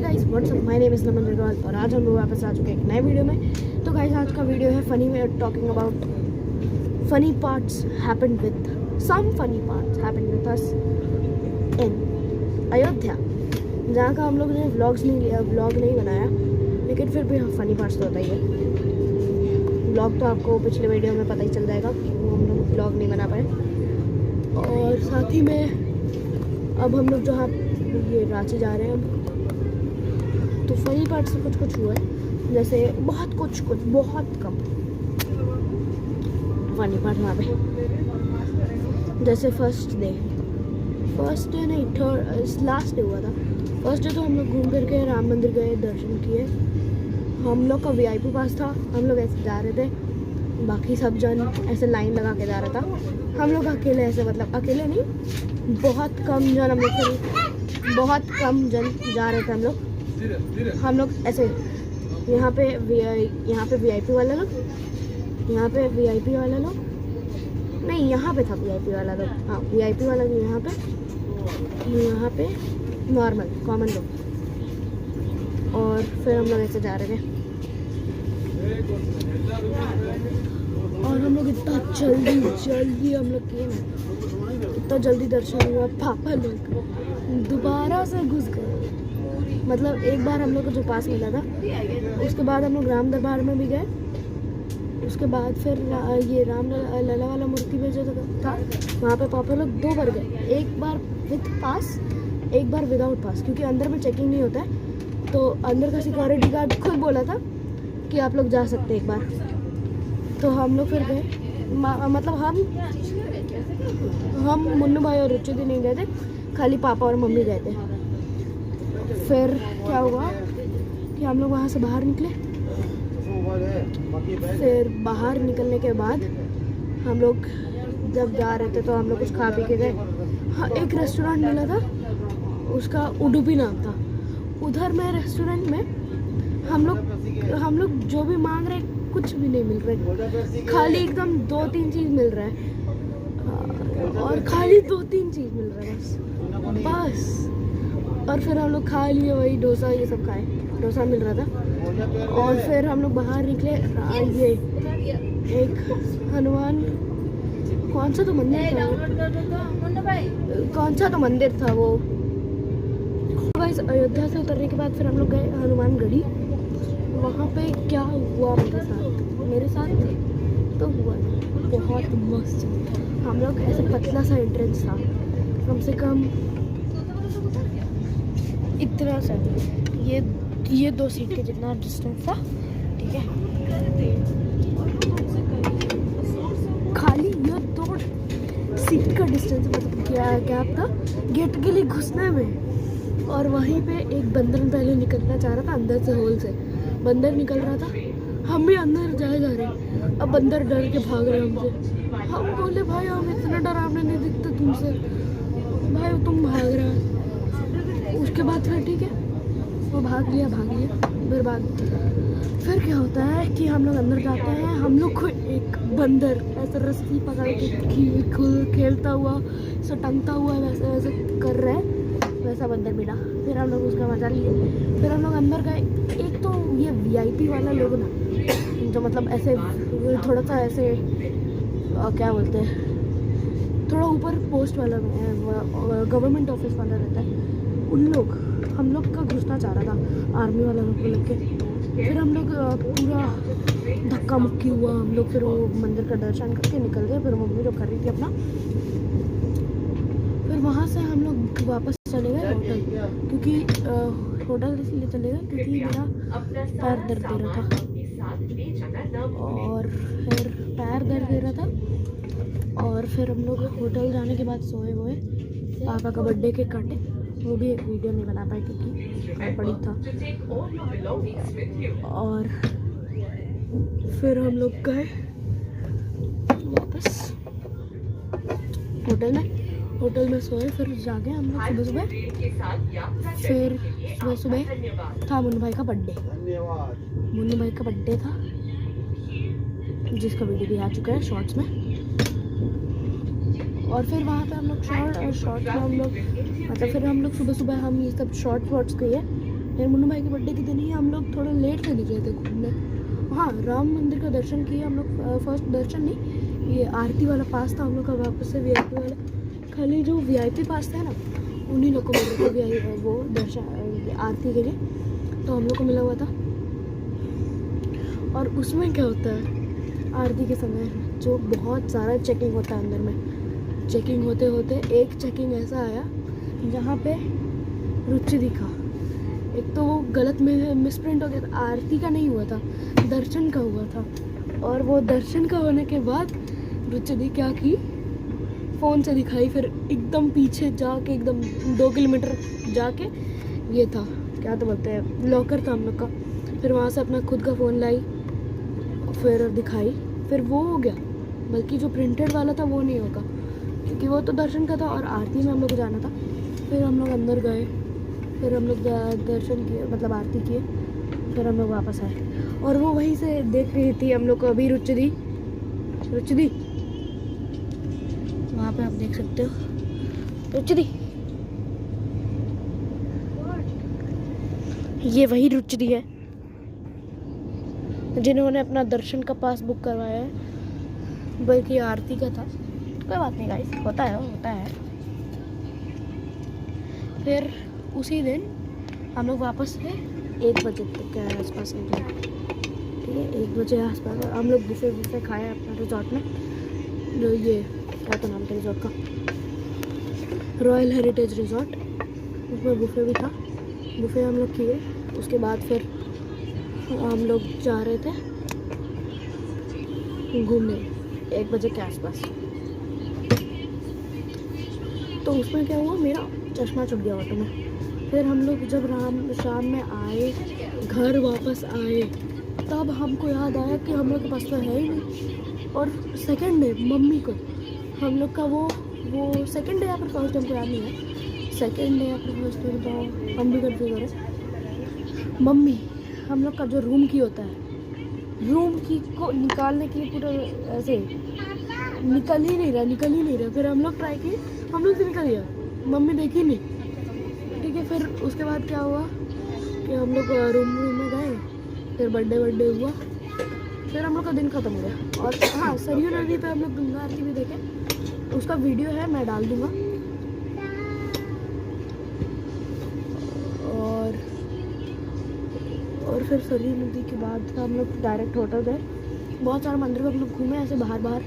Guys what's up, my name is Naman Agrawal और आज हम लोग वापस आ चुके हैं एक नए वीडियो में। तो गाइस आज का वीडियो है फनी में, talking about funny parts happened with some funny parts happened with us in Ayodhya, जहाँ का हम लोग ने व्लॉग नहीं बनाया, लेकिन फिर भी फनी पार्ट्स तो होता ही है। व्लॉग तो आपको पिछले वीडियो में पता ही चल जाएगा, वो हम लोग व्लॉग नहीं बना पाए। और साथ ही में अब हम लोग जहाँ ये रांची जा रहे हैं हम, तो फनी पार्ट से कुछ हुआ है, जैसे बहुत कम फनी पार्ट वहाँ पे। जैसे फर्स्ट डे नहीं, लास्ट डे हुआ था। फर्स्ट डे तो हम लोग घूम फिर के राम मंदिर गए, दर्शन किए। हम लोग का VIP पास था, हम लोग ऐसे जा रहे थे, बाकी सब जन ऐसे लाइन लगा के जा रहा था। हम लोग अकेले ऐसे, मतलब अकेले नहीं, बहुत कम जन हम जा रहे थे। हम लोग ऐसे यहाँ पे VIP वाला लोग, यहाँ पे VIP वाला लोग नहीं, यहाँ पे था VIP वाला लोग, हाँ VIP वाला भी यहाँ पे नॉर्मल कॉमन लोग। और फिर हम लोग ऐसे जा रहे थे और हम लोग इतना जल्दी हम लोग किए ना, इतना जल्दी दर्शन हुआ, पापा लोग दोबारा से घुस गए। मतलब एक बार हम लोग को जो पास मिला था, उसके बाद हम लोग राम दरबार में भी गए। उसके बाद फिर ये राम लला वाला मूर्ति में जो था, वहाँ पे पापा लोग 2 बार गए, एक बार विद पास, एक बार विदाउट पास, क्योंकि अंदर में चेकिंग नहीं होता है। तो अंदर का सिक्योरिटी गार्ड खुद बोला था कि आप लोग जा सकते हैं एक बार। तो हम लोग फिर गए, मतलब हम मुन्नू भाई और रुचि नहीं गए थे, खाली पापा और मम्मी गए थे। फिर क्या हुआ कि हम लोग वहाँ से बाहर निकले। फिर बाहर निकलने के बाद हम लोग जब जा रहे थे तो हम लोग कुछ खा पी के गए। हाँ, एक रेस्टोरेंट मिला था, उसका उडुपी नाम था। उधर में रेस्टोरेंट में हम लोग जो भी मांग रहे कुछ भी नहीं मिल रहा, खाली एकदम 2-3 चीज़ मिल रहा है, और खाली 2-3 चीज़ मिल रहा है बस। और फिर हम लोग खा लिए, वही डोसा ये सब खाए, डोसा मिल रहा था। और फिर हम लोग बाहर निकले, ये एक हनुमान कौन सा तो मंदिर था वो। गाइस अयोध्या से उतरने के बाद फिर हम लोग गए हनुमानगढ़ी। वहाँ पे क्या हुआ मेरे साथ तो हुआ बहुत मस्त। हम लोग ऐसे पतला सा एंट्रेंस था, कम से कम इतना सा, ये 2 सीट के जितना डिस्टेंस था, ठीक है। खाली ये 2 सीट का डिस्टेंस, मतलब क्या गैप था गेट के लिए घुसने में। और वहीं पे एक बंदर पहले निकलना चाह रहा था अंदर से, होल से बंदर निकल रहा था, हम भी अंदर जा रहे। अब बंदर डर के भाग रहे हमसे। हम बोले भाई हम इतना डरावने नहीं दिखते तुमसे, भाई तुम भाग रहा है। उसके बाद फिर ठीक है, वो भाग लिया। फिर क्या होता है कि हम लोग अंदर जाते हैं, हम लोग को एक बंदर ऐसे रस्सी पकड़ के खेलता हुआ, टंगता हुआ वैसे कर रहा है, वैसा बंदर मिला। फिर हम लोग उसका मजा लिए। फिर हम लोग अंदर गए। एक तो ये VIP वाला लोग ना, जो मतलब ऐसे थोड़ा सा ऐसे क्या बोलते हैं, थोड़ा ऊपर पोस्ट वाला गवर्नमेंट ऑफिस वाला रहता है, उन लोग हम लोग का घुसना चाह रहा था, आर्मी वाला लोग को लेके। फिर हम लोग पूरा धक्का मुक्की हुआ। हम लोग फिर वो मंदिर का दर्शन करके निकल गए। फिर मम्मी लोग कर रही थी अपना। फिर वहाँ से हम लोग वापस चले गए होटल, क्योंकि होटल इसलिए चले गए क्योंकि मेरा पैर दर्द दे रहा था। और फिर पैर दर्द दे रहा था। और फिर हम लोग होटल जाने के बाद सोए हुए, पापा का बर्थडे केक काटे, वो भी एक वीडियो नहीं बना पाए क्योंकि बड़ी था। और फिर हम लोग गए वापस होटल में सोए। फिर जागे हम लोग सुबह। फिर सुबह था मुन्नू भाई का बर्थडे था, जिसका वीडियो भी आ चुका है शॉर्ट्स में। और फिर वहाँ पे हम लोग शॉर्ट्स में हम लोग मतलब फिर हम लोग सुबह हम ये सब शॉर्ट्स किए। फिर मुन्नू भाई के बर्थडे के दिन ही हम लोग थोड़ा लेट से निकले थे घूमने। हाँ, राम मंदिर का दर्शन किए हम लोग। फर्स्ट दर्शन नहीं, ये आरती वाला पास था हम लोग का, वापस से VIP वाला। खाली जो VIP पास था ना, उन्हीं लोग को मिला था वो दर्शन आरती के लिए, तो हम लोग को मिला हुआ था। और उसमें क्या होता है, आरती के समय जो बहुत सारा चेकिंग होता है अंदर में। चेकिंग होते होते एक चेकिंग ऐसा आया जहाँ पे रुचि दिखा। एक तो वो गलत में मिसप्रिंट हो गया था, आरती का नहीं हुआ था, दर्शन का हुआ था। और वो दर्शन का होने के बाद रुचि दी क्या की, फ़ोन से दिखाई, फिर एकदम पीछे जाके एकदम 2 किलोमीटर जाके ये था, क्या तो बोलते हैं, लॉकर था हम लोग का। फिर वहाँ से अपना खुद का फ़ोन लाई, फिर दिखाई, फिर वो हो गया। बल्कि जो प्रिंटेड वाला था वो नहीं होगा, क्योंकि वो तो दर्शन का था और आरती में हम लोग को जाना था। फिर हम लोग अंदर गए, फिर हम लोग दर्शन किए, मतलब आरती किए, फिर हम लोग वापस आए। और वो वहीं से देख रही थी हम लोग को अभी रुचि दी वहाँ पे आप देख सकते हो रुचि दी, ये वही रुचि दी है जिन्होंने अपना दर्शन का पास बुक करवाया है, बल्कि आरती का था। कोई बात नहीं गाइस, होता है। फिर उसी दिन हम लोग वापस से 1 बजे के आसपास निकले, ठीक है। 1 बजे आसपास हम लोग बुफे खाए अपना रिजॉर्ट में। जो ये क्या तो नाम था रिजॉर्ट का, रॉयल हेरिटेज रिजॉर्ट, उसमें बुफे भी था। बुफे हम लोग किए, उसके बाद फिर हम लोग जा रहे थे घूमने 1 बजे के आसपास। तो उसमें क्या हुआ, मेरा चश्मा छूट गया ऑटो में। फिर हम लोग जब शाम में आए, घर वापस आए, तब हमको याद आया कि हम लोग के पास तो है ही नहीं। और सेकंड डे मम्मी को हम लोग का वो सेकंड डे या फिर फर्स्ट डे हमको याद नहीं है, सेकंड डे या फिर फर्स्ट डे, तो हम भी कंफ्यूज हो रहे। मम्मी हम लोग का जो रूम की होता है, रूम की को निकालने के लिए पूरा ऐसे निकल ही नहीं रहा। फिर हम लोग ट्राई किए, हम लोग से निकल गया, मम्मी देखी नहीं, ठीक है। फिर उसके बाद क्या हुआ कि हम लोग रूम में गए, फिर बर्थडे हुआ, फिर हम लोग का दिन ख़त्म हो गया। और हाँ, सरयू नदी पे हम लोग गंगा आरती भी देखे, उसका वीडियो है, मैं डाल दूँगा। और फिर सरयू नदी के बाद हम लोग डायरेक्ट होटल गए। बहुत सारे मंदिर में हम लोग घूमे ऐसे बाहर।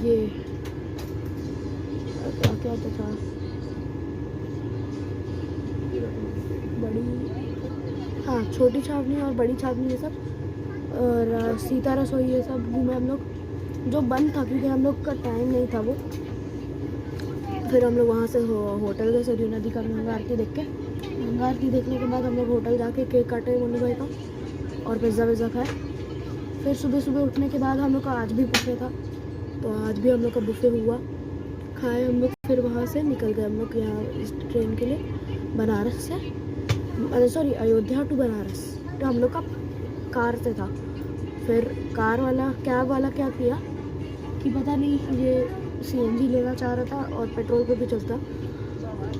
ये क्या था, हाँ, छोटी छावनी और बड़ी छावनी, ये सब, और सीता रसोई, ये सब घूमे हम लोग, जो बंद था क्योंकि हम लोग का टाइम नहीं था वो। फिर हम लोग वहाँ से होटल गए सरयू नदी का गंगा आरती देख के। गंगा आरती देखने के बाद हम लोग होटल जाके केक काटे मुन्नू भाई का और पिज़्ज़ा खाए। फिर सुबह उठने के बाद हम लोग का आज भी बुफे था, तो आज भी हम लोग का बुफे हुआ, खाए हम लोग। फिर वहाँ से निकल गए हम लोग यहाँ इस ट्रेन के लिए, बनारस से, सॉरी अयोध्या टू बनारस। तो हम लोग का कार से था। फिर कैब वाला क्या किया कि पता नहीं, ये CNG लेना चाह रहा था और पेट्रोल पे भी चलता,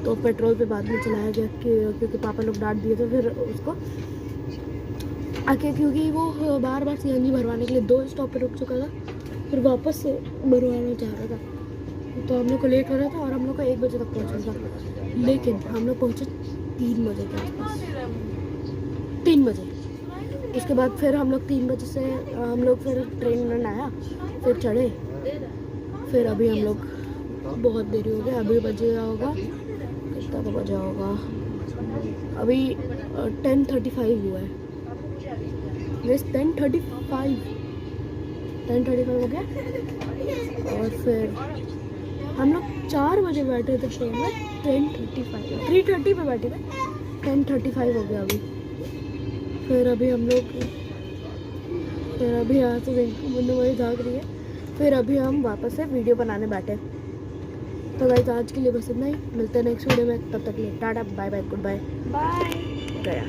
तो पेट्रोल पे बाद में चलाया गया क्योंकि पापा लोग डांट दिए थे फिर उसको आके, क्योंकि वो बार CNG भरवाने के लिए 2 स्टॉप पे रुक चुका था, फिर वापस से भरवाना चाह रहा था। तो हम लोग को लेट हो रहा था और हम लोग को 1 बजे तक पहुँचना था, लेकिन हम लोग पहुँचे 3 बजे के आसपास, 3 बजे। उसके बाद फिर हम लोग 3 बजे से हम लोग फिर ट्रेन में आया, फिर चढ़े। फिर अभी हम लोग बहुत देरी हो गया, अभी बजे होगा, कितना तो बजा होगा, अभी 10:35 हुआ है, बस 10:35 हो गया। और फिर हम लोग 4 बजे बैठे थे ट्रेन में, 3:30 पे बैठे थे, 10:35 हो गया अभी। फिर अभी हम लोग यहाँ से मुन्नू वही भाग रही है। फिर अभी हम वापस से वीडियो बनाने बैठे। तो गाइस आज के लिए बस इतना ही, मिलते हैं नेक्स्ट वीडियो में, तब तक के लिए tata bye bye goodbye गया।